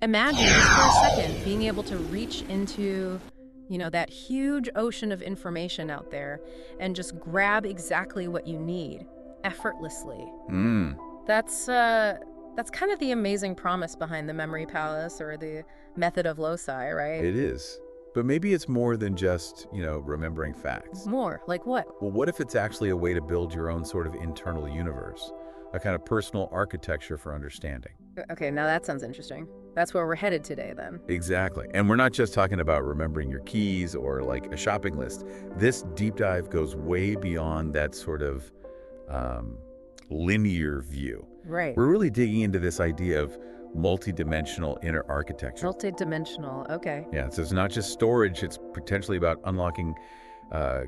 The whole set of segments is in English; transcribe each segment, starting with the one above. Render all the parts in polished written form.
Imagine just for a second being able to reach into, that huge ocean of information out there and just grab exactly what you need effortlessly. That's kind of the amazing promise behind the memory palace or the method of Loci, right? It is. But maybe it's more than just, remembering facts. More, like what? Well, what if it's actually a way to build your own sort of internal universe? A kind of personal architecture for understanding. Okay, now that sounds interesting. That's where we're headed today, then. Exactly. And we're not just talking about remembering your keys or like a shopping list. This deep dive goes way beyond that sort of linear view. Right. We're really digging into this idea of multi-dimensional inner architecture. Multi-dimensional, okay. Yeah, so it's not just storage, it's potentially about unlocking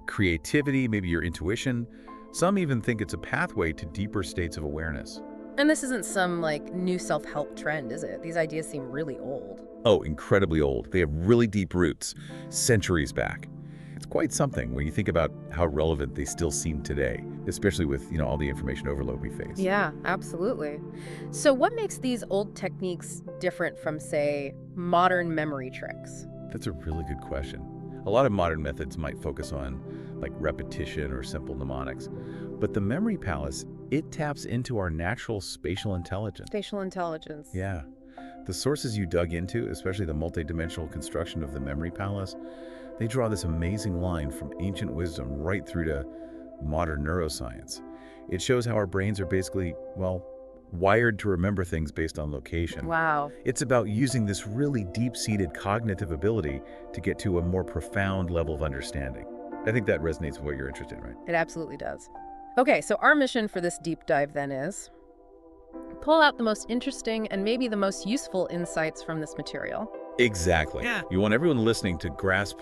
creativity, maybe your intuition. Some even think it's a pathway to deeper states of awareness. And this isn't some, new self-help trend, is it? These ideas seem really old. Oh, incredibly old. They have really deep roots, centuries back. It's quite something when you think about how relevant they still seem today, especially with, all the information overload we face. Yeah, absolutely. So what makes these old techniques different from, say, modern memory tricks? That's a really good question. A lot of modern methods might focus on repetition or simple mnemonics, but the memory palace, it taps into our natural spatial intelligence. Spatial intelligence. Yeah. The sources you dug into, especially the multidimensional construction of the memory palace, they draw this amazing line from ancient wisdom right through to modern neuroscience. It shows how our brains are basically, wired to remember things based on location. Wow. It's about using this really deep-seated cognitive ability to get to a more profound level of understanding. I think that resonates with what you're interested in, right? It absolutely does. Okay, so our mission for this deep dive then is pull out the most interesting and maybe the most useful insights from this material. Exactly. Yeah. You want everyone listening to grasp,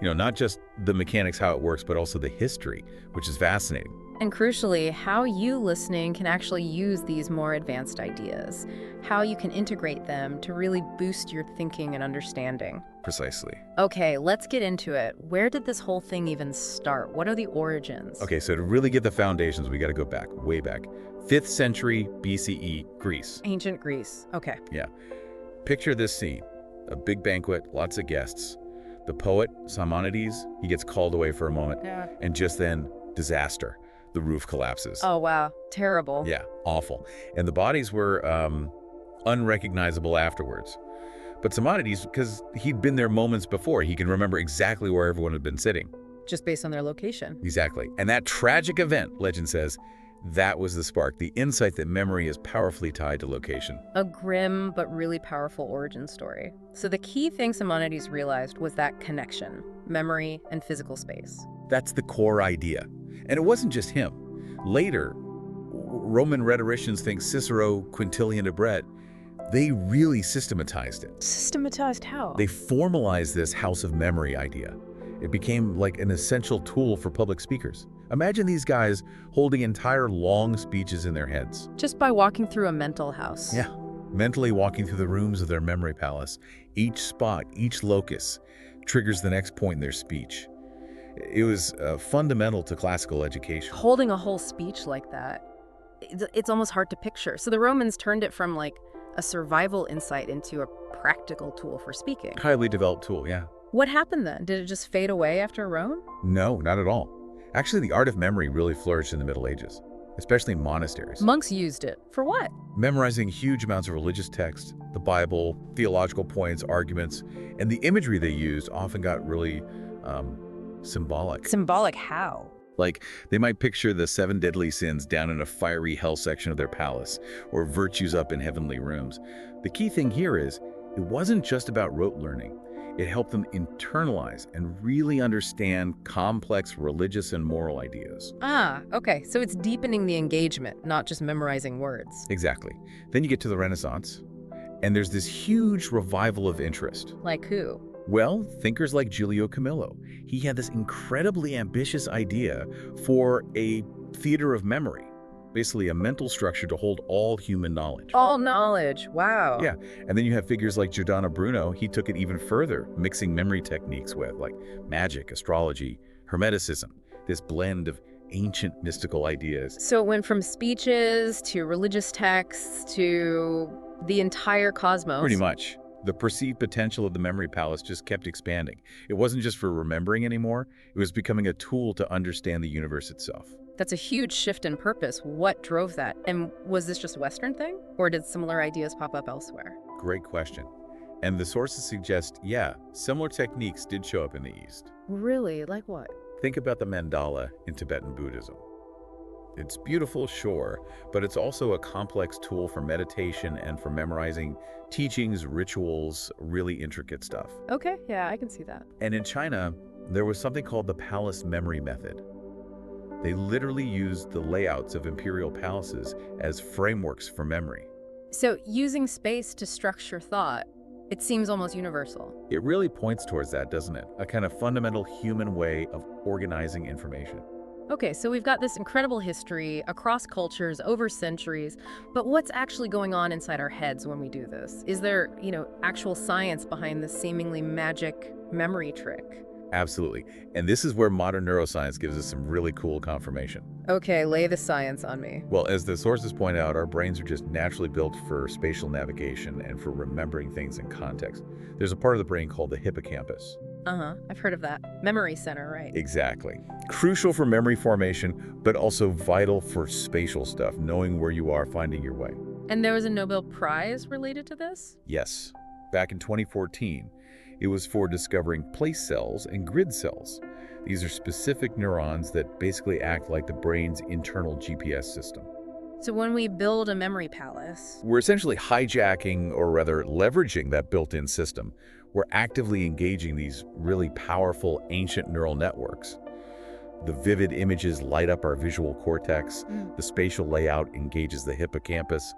not just the mechanics, how it works, but also the history, which is fascinating. And crucially, how you listening can actually use these more advanced ideas, how you can integrate them to really boost your thinking and understanding. Precisely. Okay, let's get into it. Where did this whole thing even start? What are the origins? Okay, so to really get the foundations, we got to go back, way back. 5th century BCE, Greece. Ancient Greece. Okay. Yeah. Picture this scene. A big banquet, lots of guests. The poet, Simonides, he gets called away for a moment. Yeah. And just then, disaster. The roof collapses. Oh, wow. Terrible. Yeah, awful. And the bodies were unrecognizable afterwards. But Simonides, because he'd been there moments before, he can remember exactly where everyone had been sitting. Just based on their location. Exactly. And that tragic event, legend says, that was the spark, the insight that memory is powerfully tied to location. A grim but really powerful origin story. So the key thing Simonides realized was that connection, memory and physical space. That's the core idea. And it wasn't just him. Later, Roman rhetoricians think Cicero, Quintilian de Brett, they really systematized it. Systematized how? They formalized this house of memory idea. It became like an essential tool for public speakers. Imagine these guys holding entire long speeches in their heads. Just by walking through a mental house. Yeah, mentally walking through the rooms of their memory palace. Each spot, each locus, triggers the next point in their speech. It was fundamental to classical education. Holding a whole speech like that, it's almost hard to picture. So the Romans turned it from a survival insight into a practical tool for speaking. Highly developed tool, yeah. What happened then? Did it just fade away after Rome? No, not at all. Actually, the art of memory really flourished in the Middle Ages, especially in monasteries. Monks used it. For what? Memorizing huge amounts of religious text, the Bible, theological points, arguments, and the imagery they used often got really symbolic. Symbolic how? Like, they might picture the 7 deadly sins down in a fiery hell section of their palace, or virtues up in heavenly rooms. The key thing here is, it wasn't just about rote learning. It helped them internalize and really understand complex religious and moral ideas. Ah, okay. So it's deepening the engagement, not just memorizing words. Exactly. Then you get to the Renaissance, and there's this huge revival of interest. Like who? Well, thinkers like Giulio Camillo. He had this incredibly ambitious idea for a theater of memory, basically a mental structure to hold all human knowledge. All knowledge, wow. Yeah, and then you have figures like Giordano Bruno. He took it even further, mixing memory techniques with magic, astrology, hermeticism, this blend of ancient mystical ideas. So it went from speeches to religious texts to the entire cosmos. Pretty much. The perceived potential of the memory palace just kept expanding. It wasn't just for remembering anymore, it was becoming a tool to understand the universe itself. That's a huge shift in purpose. What drove that? And was this just a Western thing? Or did similar ideas pop up elsewhere? Great question. And the sources suggest, yeah, similar techniques did show up in the East. Really? Like what? Think about the mandala in Tibetan Buddhism. It's beautiful, sure, but it's also a complex tool for meditation and for memorizing teachings, rituals, really intricate stuff. Okay, yeah, I can see that. And in China, there was something called the palace memory method. They literally used the layouts of imperial palaces as frameworks for memory. So using space to structure thought, it seems almost universal. It really points towards that, doesn't it? A kind of fundamental human way of organizing information. Okay, so we've got this incredible history across cultures over centuries, but what's actually going on inside our heads when we do this? Is there, actual science behind this seemingly magic memory trick? Absolutely. And this is where modern neuroscience gives us some really cool confirmation. Okay, lay the science on me. Well, as the sources point out, our brains are just naturally built for spatial navigation and for remembering things in context. There's a part of the brain called the hippocampus. I've heard of that. Memory center, right? Exactly. Crucial for memory formation, but also vital for spatial stuff, knowing where you are, finding your way. And there was a Nobel Prize related to this? Yes. Back in 2014, it was for discovering place cells and grid cells. These are specific neurons that basically act like the brain's internal GPS system. So when we build a memory palace, We're essentially hijacking, or rather leveraging, that built-in system. We're actively engaging these really powerful ancient neural networks. The vivid images light up our visual cortex. The spatial layout engages the hippocampus,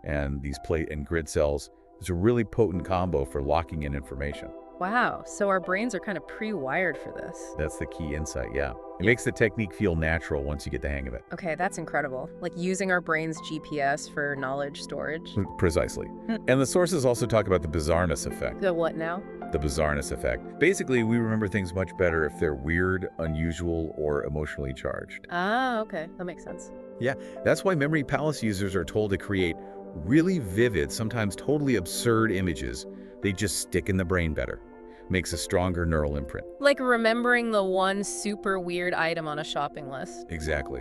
and these plate and grid cells. It's a really potent combo for locking in information. wow, so our brains are kind of pre-wired for this. That's the key insight, yeah. It makes the technique feel natural once you get the hang of it. Okay, that's incredible. Like using our brain's GPS for knowledge storage. Precisely. And the sources also talk about the bizarreness effect. The what now? The bizarreness effect. Basically, we remember things much better if they're weird, unusual, or emotionally charged. Ah, okay, that makes sense. Yeah, that's why memory palace users are told to create really vivid, sometimes totally absurd images. They just stick in the brain better. Makes a stronger neural imprint. Like remembering the one super weird item on a shopping list. Exactly.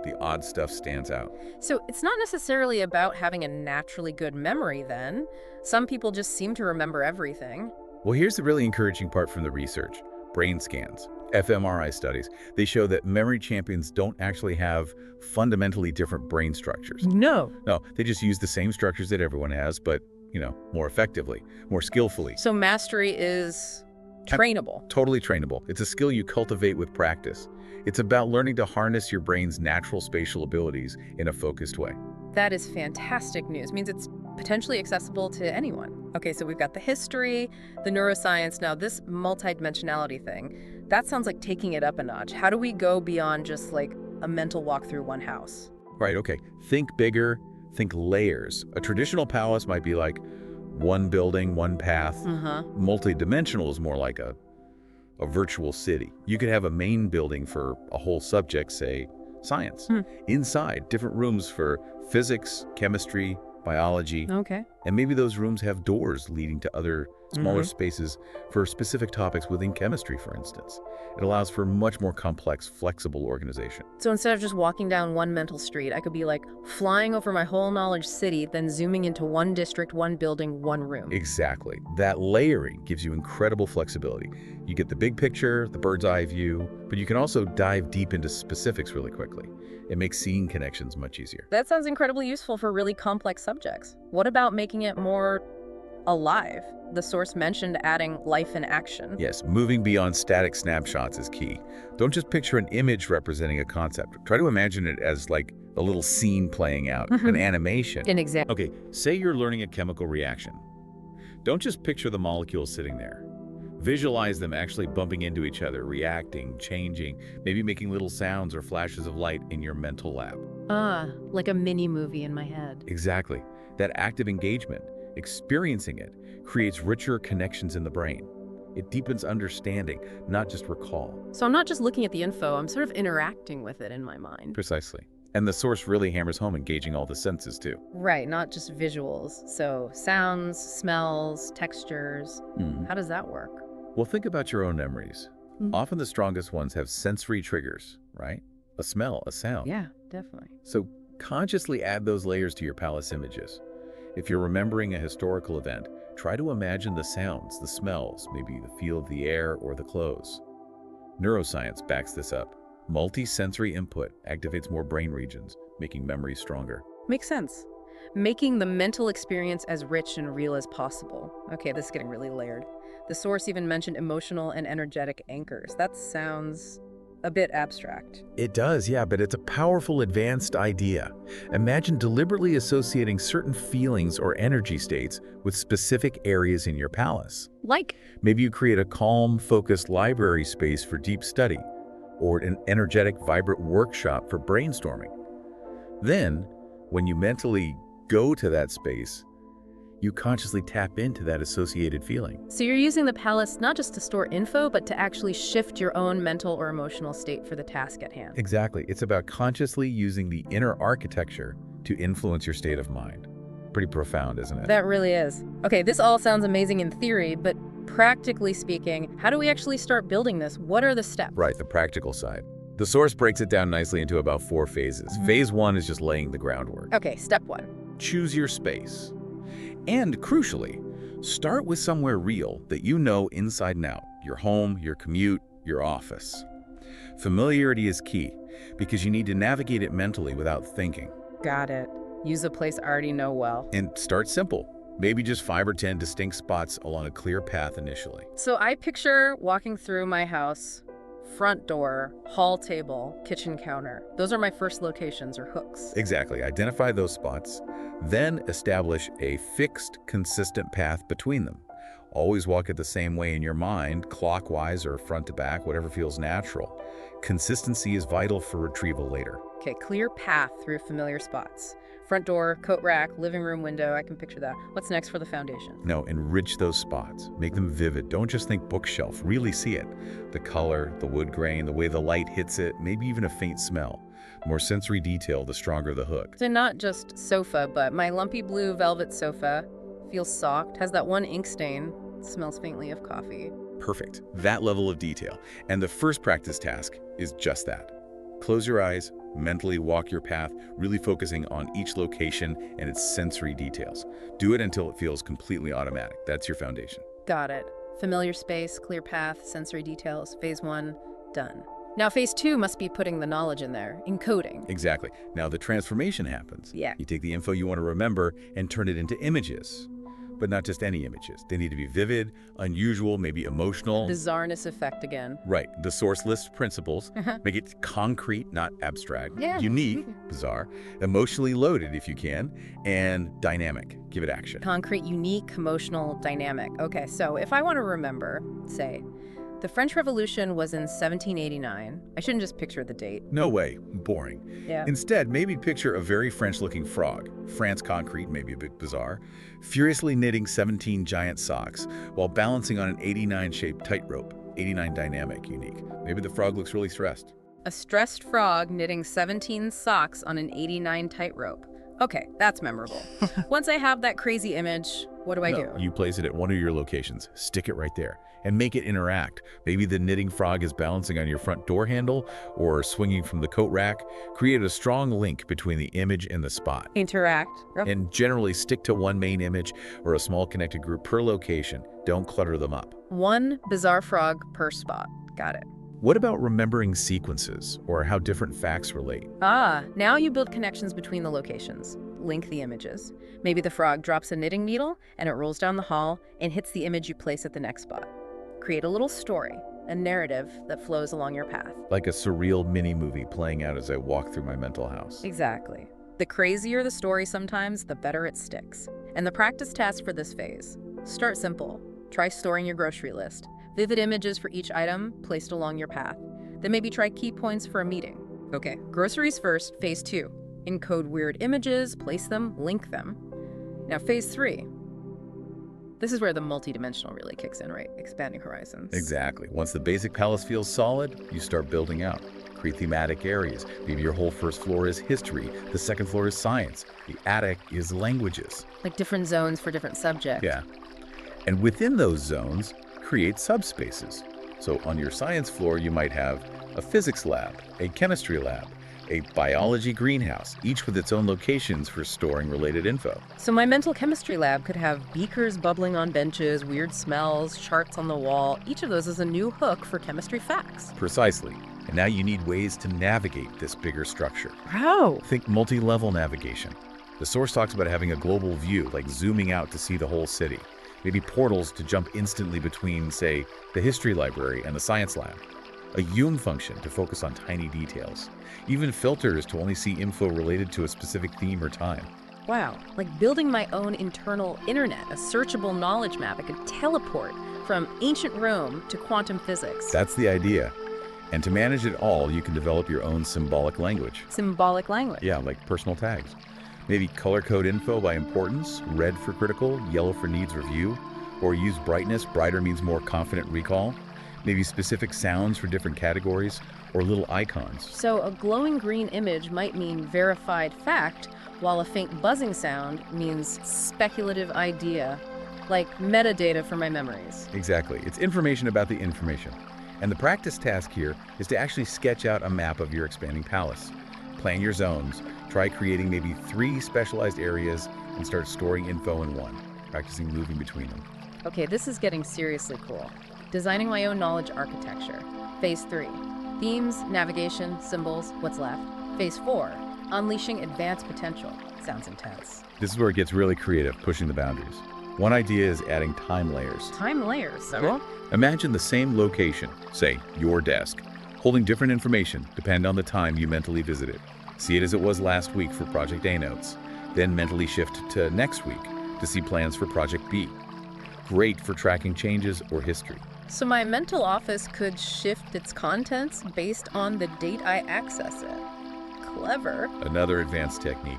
The odd stuff stands out. So it's not necessarily about having a naturally good memory then. Some people just seem to remember everything. Well, here's the really encouraging part from the research. Brain scans, fMRI studies. They show that memory champions don't actually have fundamentally different brain structures. No. No, they just use the same structures that everyone has, but, more effectively, more skillfully. So mastery is trainable. Totally trainable. It's a skill you cultivate with practice. It's about learning to harness your brain's natural spatial abilities in a focused way. That is fantastic news. Means it's potentially accessible to anyone. Okay, so we've got the history, the neuroscience. Now this multidimensionality thing, that sounds like taking it up a notch. How do we go beyond just like a mental walk through one house? Right, okay. Think bigger, think layers. A traditional palace might be like one building, one path. Multidimensional is more like a virtual city. You could have a main building for a whole subject, say science. Inside, different rooms for physics, chemistry, biology. Okay. And maybe those rooms have doors leading to other smaller spaces for specific topics within chemistry, for instance. It allows for much more complex, flexible organization. So instead of just walking down one mental street, I could be like flying over my whole knowledge city, then zooming into one district, one building, one room. Exactly. That layering gives you incredible flexibility. You get the big picture, the bird's eye view, but you can also dive deep into specifics really quickly. It makes seeing connections much easier. That sounds incredibly useful for really complex subjects. What about making it more alive? The source mentioned adding life and action. Yes, moving beyond static snapshots is key. Don't just picture an image representing a concept. Try to imagine it as like a little scene playing out, an animation. An example. Okay, say you're learning a chemical reaction. Don't just picture the molecules sitting there. Visualize them actually bumping into each other, reacting, changing, maybe making little sounds or flashes of light in your mental lab. Ah, like a mini movie in my head. Exactly. That active engagement, experiencing it, creates richer connections in the brain. It deepens understanding, not just recall. So I'm not just looking at the info, I'm sort of interacting with it in my mind. Precisely. And the source really hammers home engaging all the senses too. Right, not just visuals. So sounds, smells, textures. How does that work? Well, think about your own memories. Often the strongest ones have sensory triggers, right? A smell, a sound. Yeah, definitely. So consciously add those layers to your palace images. If you're remembering a historical event, try to imagine the sounds, the smells, maybe the feel of the air or the clothes. Neuroscience backs this up. Multi-sensory input activates more brain regions, making memories stronger. Makes sense. Making the mental experience as rich and real as possible. Okay, this is getting really layered. The source even mentioned emotional and energetic anchors. That sounds a bit abstract. It does, yeah, but it's a powerful, advanced idea. Imagine deliberately associating certain feelings or energy states with specific areas in your palace. Like? Maybe you create a calm, focused library space for deep study, or an energetic, vibrant workshop for brainstorming. Then, when you mentally go to that space, you consciously tap into that associated feeling. So you're using the palace not just to store info, but to actually shift your own mental or emotional state for the task at hand. Exactly. It's about consciously using the inner architecture to influence your state of mind. Pretty profound, isn't it? That really is. Okay, this all sounds amazing in theory, but practically speaking, how do we actually start building this? What are the steps? Right, the practical side. The source breaks it down nicely into about 4 phases. Phase 1 is just laying the groundwork. Okay, step 1. Choose your space. And crucially, start with somewhere real that you know inside and out. Your home, your commute, your office. Familiarity is key because you need to navigate it mentally without thinking. Got it. Use a place I already know well. And start simple. Maybe just 5 or 10 distinct spots along a clear path initially. So I picture walking through my house, front door, hall table, kitchen counter. Those are my first locations or hooks. Exactly. Identify those spots, then establish a fixed, consistent path between them. Always walk it the same way in your mind, clockwise or front to back, whatever feels natural. Consistency is vital for retrieval later. Okay, clear path through familiar spots. Front door, coat rack, living room window, I can picture that. What's next for the foundation? No, enrich those spots. Make them vivid. Don't just think bookshelf. Really see it. The color, the wood grain, the way the light hits it, maybe even a faint smell. More sensory detail, the stronger the hook. So not just sofa, but my lumpy blue velvet sofa feels soft, has that one ink stain, smells faintly of coffee. Perfect. That level of detail. And the first practice task is just that. Close your eyes, mentally walk your path, really focusing on each location and its sensory details. Do it until it feels completely automatic. That's your foundation. Got it. Familiar space, clear path, sensory details. Phase 1, done. Now phase 2 must be putting the knowledge in there, encoding. Exactly. Now the transformation happens. Yeah. You take the info you want to remember and turn it into images. But not just any images. They need to be vivid, unusual, maybe emotional. Bizarreness effect again. Right. The source lists principles. Make it concrete, not abstract. Yeah. Unique, bizarre, emotionally loaded if you can, and dynamic. Give it action. Concrete, unique, emotional, dynamic. Okay, so if I want to remember, say, the French Revolution was in 1789. I shouldn't just picture the date. No way. Boring. Yeah. Instead, maybe picture a very French-looking frog. France concrete, maybe a bit bizarre. Furiously knitting 17 giant socks while balancing on an 89-shaped tightrope. 89 dynamic, unique. Maybe the frog looks really stressed. A stressed frog knitting 17 socks on an 89 tightrope. Okay, that's memorable. Once I have that crazy image, what do I do? You place it at one of your locations. Stick it right there and make it interact. Maybe the knitting frog is balancing on your front door handle or swinging from the coat rack. Create a strong link between the image and the spot. Interact. And generally stick to one main image or a small connected group per location. Don't clutter them up. One bizarre frog per spot. Got it. What about remembering sequences or how different facts relate? Ah, now you build connections between the locations. Link the images. Maybe the frog drops a knitting needle and it rolls down the hall and hits the image you place at the next spot. Create a little story, a narrative that flows along your path. Like a surreal mini-movie playing out as I walk through my mental house. Exactly. The crazier the story sometimes, the better it sticks. And the practice task for this phase. Start simple. Try storing your grocery list. Vivid images for each item placed along your path. Then maybe try key points for a meeting. Okay, groceries first, phase 2. Encode weird images, place them, link them. Now phase 3. This is where the multidimensional really kicks in, right? Expanding horizons. Exactly. Once the basic palace feels solid, you start building out. Create thematic areas. Maybe your whole first floor is history, the second floor is science, the attic is languages. Like different zones for different subjects. Yeah. And within those zones, create subspaces. So on your science floor, you might have a physics lab, a chemistry lab, a biology greenhouse, each with its own locations for storing related info. So my mental chemistry lab could have beakers bubbling on benches, weird smells, charts on the wall. Each of those is a new hook for chemistry facts. Precisely. And now you need ways to navigate this bigger structure. How? Think multi-level navigation. The source talks about having a global view, like zooming out to see the whole city. Maybe portals to jump instantly between, say, the history library and the science lab. A Hume function to focus on tiny details. Even filters to only see info related to a specific theme or time. Wow, like building my own internal internet, a searchable knowledge map. I could teleport from ancient Rome to quantum physics. That's the idea. And to manage it all, you can develop your own symbolic language. Symbolic language. Yeah, like personal tags. Maybe color code info by importance, red for critical, yellow for needs review, or use brightness, brighter means more confident recall. Maybe specific sounds for different categories, or little icons. So a glowing green image might mean verified fact, while a faint buzzing sound means speculative idea, like metadata for my memories. Exactly. It's information about the information. And the practice task here is to actually sketch out a map of your expanding palace. Plan your zones. Try creating maybe 3 specialized areas and start storing info in one, practicing moving between them. Okay, this is getting seriously cool. Designing my own knowledge architecture. Phase 3. Themes, navigation, symbols, what's left. Phase 4. Unleashing advanced potential. Sounds intense. This is where it gets really creative, pushing the boundaries. One idea is adding time layers. Time layers. Okay. Imagine the same location, say your desk, holding different information depending on the time you mentally visit it. See it as it was last week for Project A notes, then mentally shift to next week to see plans for Project B. Great for tracking changes or history. So my mental office could shift its contents based on the date I access it. Clever. Another advanced technique,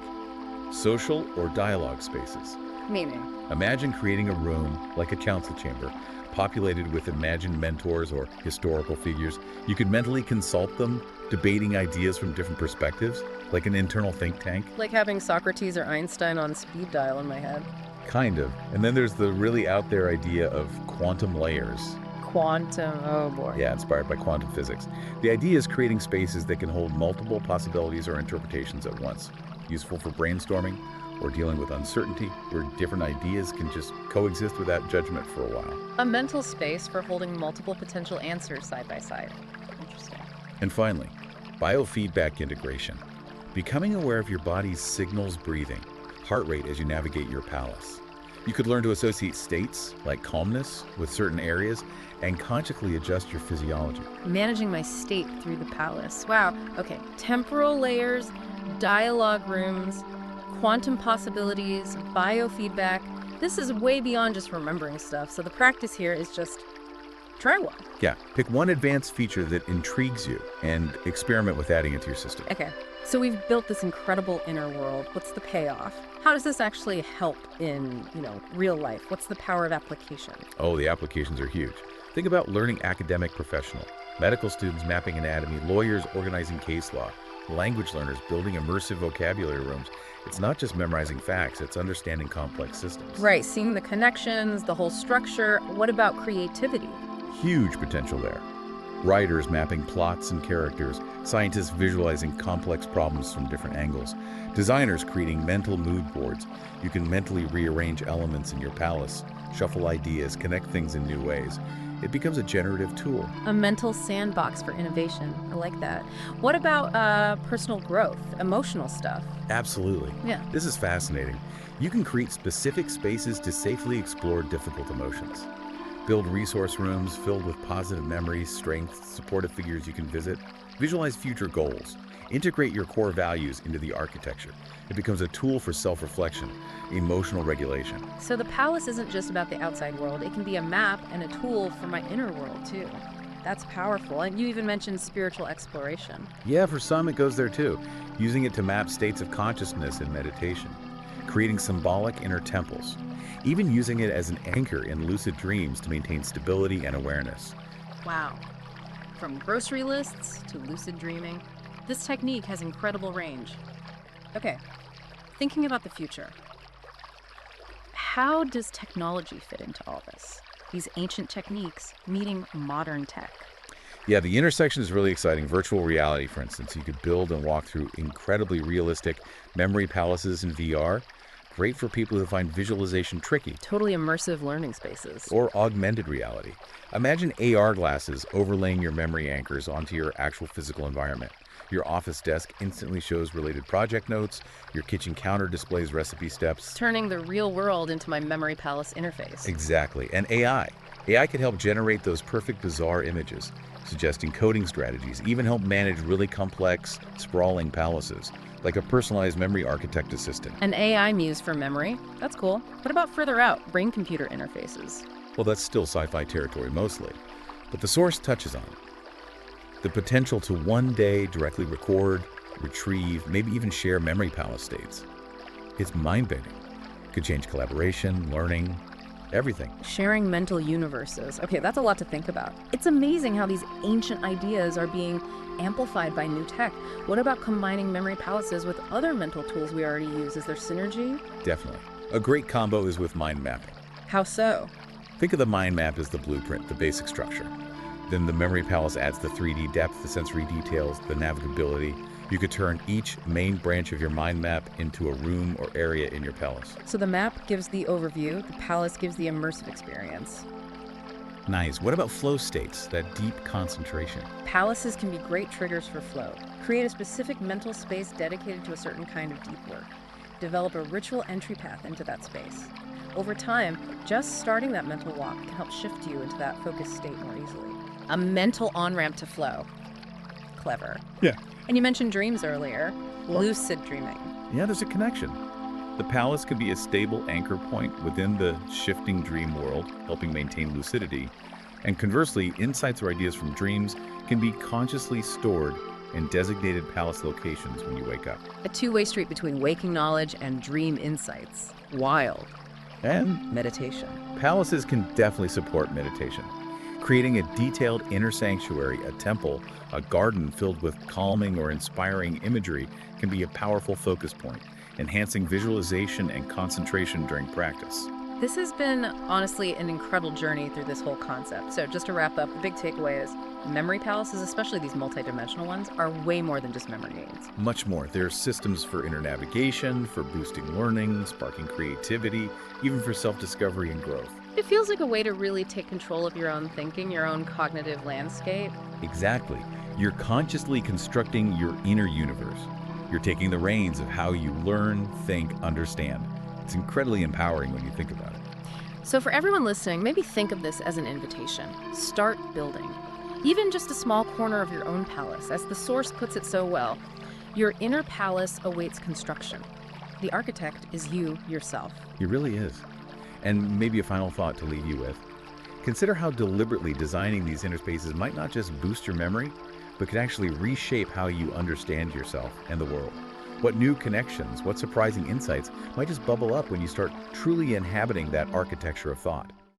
social or dialogue spaces. Meaning? Imagine creating a room like a council chamber, populated with imagined mentors or historical figures. You could mentally consult them, debating ideas from different perspectives, like an internal think tank. Like having Socrates or Einstein on speed dial in my head. Kind of. And then there's the really out there idea of quantum layers. Quantum, oh boy. Yeah, inspired by quantum physics. The idea is creating spaces that can hold multiple possibilities or interpretations at once. Useful for brainstorming or dealing with uncertainty, where different ideas can just coexist without judgment for a while. A mental space for holding multiple potential answers side by side. Interesting. And finally, biofeedback integration. Becoming aware of your body's signals, breathing, heart rate as you navigate your palace. You could learn to associate states, like calmness, with certain areas, and consciously adjust your physiology. Managing my state through the palace. Wow. Okay. Temporal layers, dialogue rooms, quantum possibilities, biofeedback. This is way beyond just remembering stuff. So the practice here is just try one. Yeah, pick one advanced feature that intrigues you and experiment with adding it to your system. Okay. So we've built this incredible inner world. What's the payoff? How does this actually help in, real life? What's the power of application? Oh, the applications are huge. Think about learning academic professional, medical students mapping anatomy, lawyers organizing case law, language learners building immersive vocabulary rooms. It's not just memorizing facts, it's understanding complex systems. Right, seeing the connections, the whole structure. What about creativity? Huge potential there. Writers mapping plots and characters, scientists visualizing complex problems from different angles, designers creating mental mood boards. You can mentally rearrange elements in your palace, shuffle ideas, connect things in new ways. It becomes a generative tool. A mental sandbox for innovation. I like that. What about personal growth, emotional stuff? Absolutely. Yeah. This is fascinating. You can create specific spaces to safely explore difficult emotions. Build resource rooms filled with positive memories, strengths, supportive figures you can visit. Visualize future goals. Integrate your core values into the architecture. It becomes a tool for self-reflection, emotional regulation. So the palace isn't just about the outside world. It can be a map and a tool for my inner world, too. That's powerful. And you even mentioned spiritual exploration. Yeah, for some it goes there too, using it to map states of consciousness in meditation, creating symbolic inner temples, even using it as an anchor in lucid dreams to maintain stability and awareness. Wow. From grocery lists to lucid dreaming, this technique has incredible range. Okay, thinking about the future. How does technology fit into all this? These ancient techniques meeting modern tech. Yeah, the intersection is really exciting. Virtual reality, for instance. You could build and walk through incredibly realistic memory palaces in VR. Great for people who find visualization tricky. Totally immersive learning spaces. Or augmented reality. Imagine AR glasses overlaying your memory anchors onto your actual physical environment. Your office desk instantly shows related project notes. Your kitchen counter displays recipe steps. Turning the real world into my memory palace interface. Exactly. And AI. AI can help generate those perfect bizarre images, suggesting coding strategies, even help manage really complex, sprawling palaces, like a personalized memory architect assistant. An AI muse for memory? That's cool. What about further out, brain-computer interfaces? Well, that's still sci-fi territory mostly, but the source touches on it. The potential to one day directly record, retrieve, maybe even share memory palace states. It's mind-bending. Could change collaboration, learning, everything. Sharing mental universes. Okay, that's a lot to think about. It's amazing how these ancient ideas are being amplified by new tech. What about combining memory palaces with other mental tools we already use? Is there synergy? Definitely. A great combo is with mind mapping. How so? Think of the mind map as the blueprint, the basic structure. Then the memory palace adds the 3D depth, the sensory details, the navigability. You could turn each main branch of your mind map into a room or area in your palace. So the map gives the overview, the palace gives the immersive experience. Nice. What about flow states, that deep concentration? Palaces can be great triggers for flow. Create a specific mental space dedicated to a certain kind of deep work. Develop a ritual entry path into that space. Over time, just starting that mental walk can help shift you into that focused state more easily. A mental on-ramp to flow. Clever. Yeah. And you mentioned dreams earlier. Lucid dreaming. Yeah, there's a connection. The palace could be a stable anchor point within the shifting dream world, helping maintain lucidity. And conversely, insights or ideas from dreams can be consciously stored in designated palace locations when you wake up. A two-way street between waking knowledge and dream insights. Wild. And Meditation. palaces can definitely support meditation. Creating a detailed inner sanctuary, a temple, a garden filled with calming or inspiring imagery can be a powerful focus point, enhancing visualization and concentration during practice. This has been, honestly, an incredible journey through this whole concept. So just to wrap up, the big takeaway is memory palaces, especially these multidimensional ones, are way more than just memory aids. Much more. There are systems for inner navigation, for boosting learning, sparking creativity, even for self-discovery and growth. It feels like a way to really take control of your own thinking, your own cognitive landscape. Exactly. You're consciously constructing your inner universe. You're taking the reins of how you learn, think, understand. It's incredibly empowering when you think about it. So for everyone listening, maybe think of this as an invitation. Start building. Even just a small corner of your own palace. As the source puts it so well, your inner palace awaits construction. The architect is you yourself. It really is. And maybe a final thought to leave you with. Consider how deliberately designing these inner spaces might not just boost your memory, but could actually reshape how you understand yourself and the world. What new connections, what surprising insights might just bubble up when you start truly inhabiting that architecture of thought.